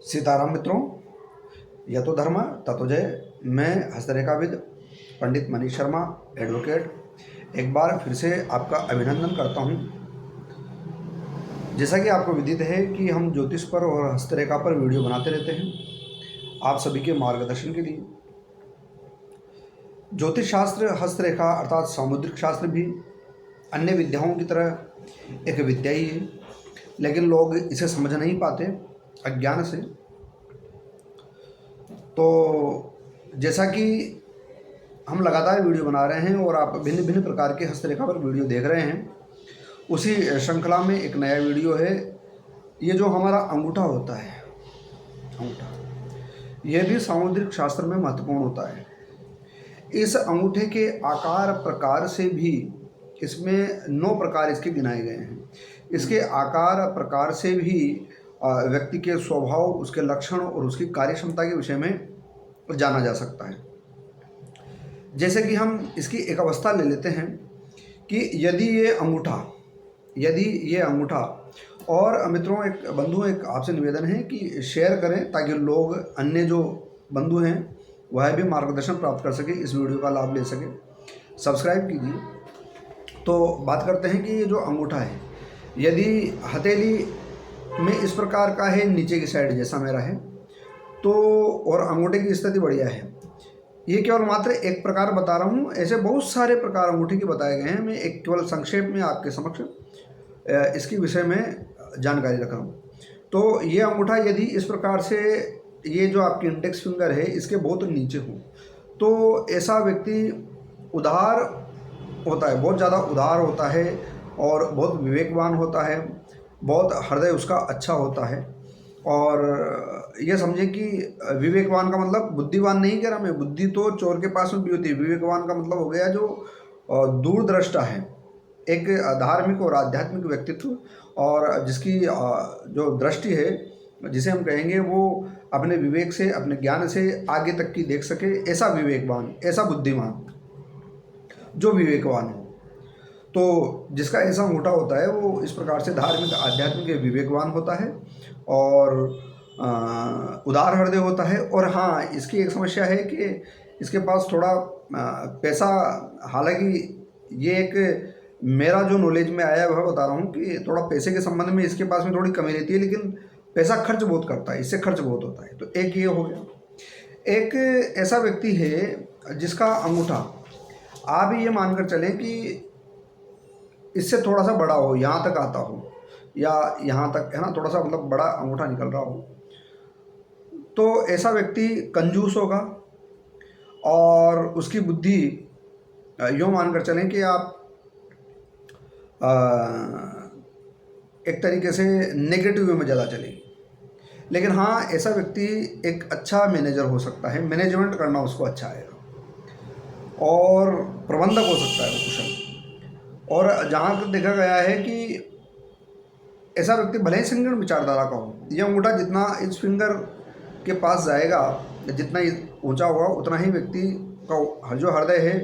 सीताराम मित्रों, यतो धर्म ततो जय। मैं हस्तरेखाविद पंडित मनीष शर्मा एडवोकेट एक बार फिर से आपका अभिनंदन करता हूं। जैसा कि आपको विदित है कि हम ज्योतिष पर और हस्तरेखा पर वीडियो बनाते रहते हैं आप सभी के मार्गदर्शन के लिए। ज्योतिष शास्त्र, हस्तरेखा अर्थात सामुद्रिक शास्त्र भी अन्य विद्याओं की तरह एक विद्या ही है, लेकिन लोग इसे समझ नहीं पाते अज्ञान से। तो जैसा कि हम लगातार वीडियो बना रहे हैं और आप भिन्न भिन्न प्रकार के हस्तरेखा पर वीडियो देख रहे हैं, उसी श्रृंखला में एक नया वीडियो है। ये जो हमारा अंगूठा होता है, अंगूठा, यह भी सामुद्रिक शास्त्र में महत्वपूर्ण होता है। इस अंगूठे के आकार प्रकार से भी इसमें 9 प्रकार इसके गिनाए गए हैं। इसके आकार प्रकार से भी व्यक्ति के स्वभाव, उसके लक्षण और उसकी कार्यक्षमता के विषय में जाना जा सकता है। जैसे कि हम इसकी एक अवस्था ले लेते हैं कि यदि ये अंगूठा और मित्रों, एक बंधु, एक आपसे निवेदन है कि शेयर करें ताकि लोग, अन्य जो बंधु हैं वह भी मार्गदर्शन प्राप्त कर सके, इस वीडियो का लाभ ले सके। सब्सक्राइब कीजिए। तो बात करते हैं कि ये जो अंगूठा है, यदि हथेली में इस प्रकार का है, नीचे की साइड जैसा मेरा है, तो और अंगूठे की स्थिति बढ़िया है। ये केवल मात्र एक प्रकार बता रहा हूँ, ऐसे बहुत सारे प्रकार अंगूठे के बताए गए हैं। मैं एक केवल संक्षेप में आपके समक्ष इसके विषय में जानकारी रख रहा हूँ। तो ये अंगूठा यदि इस प्रकार से, ये जो आपकी इंडेक्स फिंगर है इसके बहुत नीचे हो, तो ऐसा व्यक्ति उदार होता है, बहुत ज़्यादा उदार होता है और बहुत विवेकवान होता है, बहुत हृदय उसका अच्छा होता है। और ये समझे कि विवेकवान का मतलब बुद्धिवान नहीं कह रहा मैं, बुद्धि तो चोर के पास में भी होती है। विवेकवान का मतलब हो गया जो दूरदृष्टा है, एक धार्मिक और आध्यात्मिक व्यक्तित्व, और जिसकी जो दृष्टि है, जिसे हम कहेंगे, वो अपने विवेक से, अपने ज्ञान से आगे तक की देख सके, ऐसा विवेकवान, ऐसा बुद्धिमान जो विवेकवान हो। तो जिसका ऐसा अंगूठा होता है वो इस प्रकार से धार्मिक, आध्यात्मिक, विवेकवान होता है और उदार हृदय होता है। और हाँ, इसकी एक समस्या है कि इसके पास थोड़ा पैसा, हालांकि ये एक मेरा जो नॉलेज में आया है वह बता रहा हूँ कि थोड़ा पैसे के संबंध में इसके पास में थोड़ी कमी रहती है, लेकिन पैसा खर्च बहुत करता है, इससे खर्च बहुत होता है। तो एक ये हो गया। एक ऐसा व्यक्ति है जिसका अंगूठा, आप ये मानकर चलें कि इससे थोड़ा सा बड़ा हो, यहाँ तक आता हो या यहाँ तक, है ना, थोड़ा सा मतलब बड़ा अंगूठा निकल रहा हो, तो ऐसा व्यक्ति कंजूस होगा। और उसकी बुद्धि यूँ मानकर चलें कि आप एक तरीके से नेगेटिव वे में ज़्यादा चलेगी। लेकिन हाँ, ऐसा व्यक्ति एक अच्छा मैनेजर हो सकता है, मैनेजमेंट करना उसको अच्छा आएगा और प्रबंधक हो सकता है वो, कुशल। और जहाँ तक देखा गया है कि ऐसा व्यक्ति भले ही संकीर्ण विचारधारा का हो, यह अंगूठा जितना इस फिंगर के पास जाएगा, जितना ऊंचा होगा, उतना ही व्यक्ति का जो हृदय है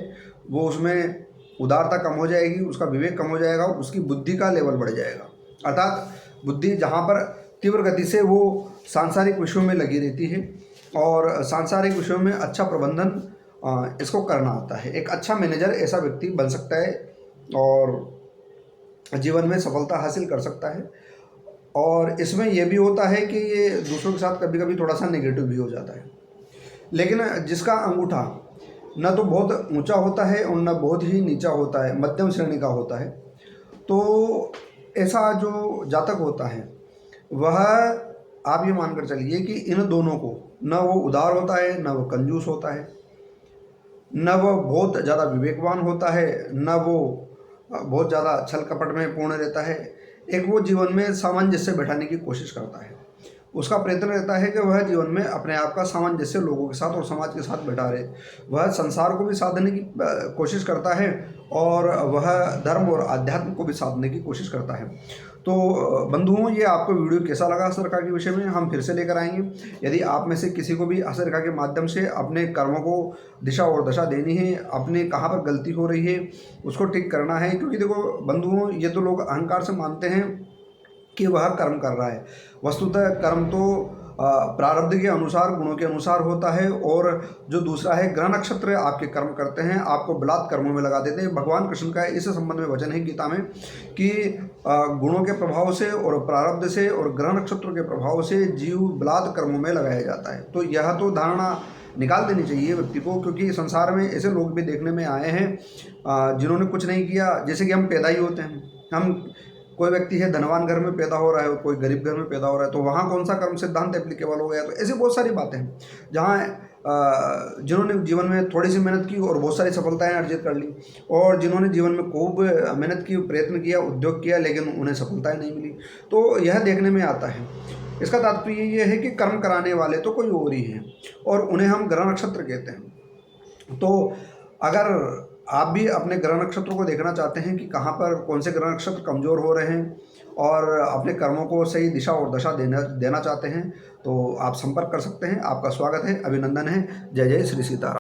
वो, उसमें उदारता कम हो जाएगी, उसका विवेक कम हो जाएगा, उसकी बुद्धि का लेवल बढ़ जाएगा। अर्थात बुद्धि जहाँ पर तीव्र गति से वो सांसारिक विषयों में लगी रहती है और सांसारिक विषयों में अच्छा प्रबंधन इसको करना आता है। एक अच्छा मैनेजर ऐसा व्यक्ति बन सकता है और जीवन में सफलता हासिल कर सकता है। और इसमें यह भी होता है कि ये दूसरों के साथ कभी कभी थोड़ा सा नेगेटिव भी हो जाता है। लेकिन जिसका अंगूठा न तो बहुत ऊंचा होता है और न बहुत ही नीचा होता है, मध्यम श्रेणी का होता है, तो ऐसा जो जातक होता है वह, आप ये मानकर चलिए कि इन दोनों को, न वो उदार होता है, न वो कंजूस होता है, न वो बहुत ज़्यादा विवेकवान होता है, न वो बहुत ज़्यादा छल कपट में पूर्ण रहता है। एक वो जीवन में सामंजस्य बैठाने की कोशिश करता है। उसका प्रयत्न रहता है कि वह जीवन में अपने आप का सामंजस्य लोगों के साथ और समाज के साथ बैठा रहे। वह संसार को भी साधने की कोशिश करता है और वह धर्म और अध्यात्म को भी साधने की कोशिश करता है। तो बंधुओं, ये आपको वीडियो कैसा लगा हस्तरेखा के विषय में, हम फिर से लेकर आएंगे। यदि आप में से किसी को भी हस्तरेखा के माध्यम से अपने कर्मों को दिशा और दशा देनी है, अपने कहाँ पर गलती हो रही है उसको ठीक करना है, क्योंकि देखो बंधुओं, ये तो लोग अहंकार से मानते हैं कि वह कर्म कर रहा है। वस्तुतः कर्म तो प्रारब्ध के अनुसार, गुणों के अनुसार होता है। और जो दूसरा है, ग्रह नक्षत्र आपके कर्म करते हैं, आपको बलात् कर्मों में लगा देते हैं। भगवान कृष्ण का इस संबंध में वचन है गीता में कि गुणों के प्रभाव से और प्रारब्ध से और ग्रह नक्षत्रों के प्रभाव से जीव बलात् कर्मों में लगाया जाता है। तो यह तो धारणा निकाल देनी चाहिए व्यक्ति को, क्योंकि संसार में ऐसे लोग भी देखने में आए हैं जिन्होंने कुछ नहीं किया। जैसे कि हम पैदा ही होते हैं, हम कोई व्यक्ति है धनवान घर में पैदा हो रहा है और कोई गरीब घर में पैदा हो रहा है, तो वहाँ कौन सा कर्म सिद्धांत एप्लीकेबल हो गया। तो ऐसी बहुत सारी बातें हैं जहाँ जिन्होंने जीवन में थोड़ी सी मेहनत की और बहुत सारी सफलताएं अर्जित कर ली, और जिन्होंने जीवन में खूब मेहनत की, प्रयत्न किया, उद्योग किया, लेकिन उन्हें सफलताएं नहीं मिली। तो यह देखने में आता है। इसका तात्पर्य ये है कि कर्म कराने वाले तो कोई और ही हैं और उन्हें हम ग्रह नक्षत्र कहते हैं। तो अगर आप भी अपने ग्रह नक्षत्रों को देखना चाहते हैं कि कहाँ पर कौन से ग्रह नक्षत्र कमज़ोर हो रहे हैं और अपने कर्मों को सही दिशा और दशा देना चाहते हैं, तो आप संपर्क कर सकते हैं। आपका स्वागत है, अभिनंदन है। जय जय श्री सीताराम।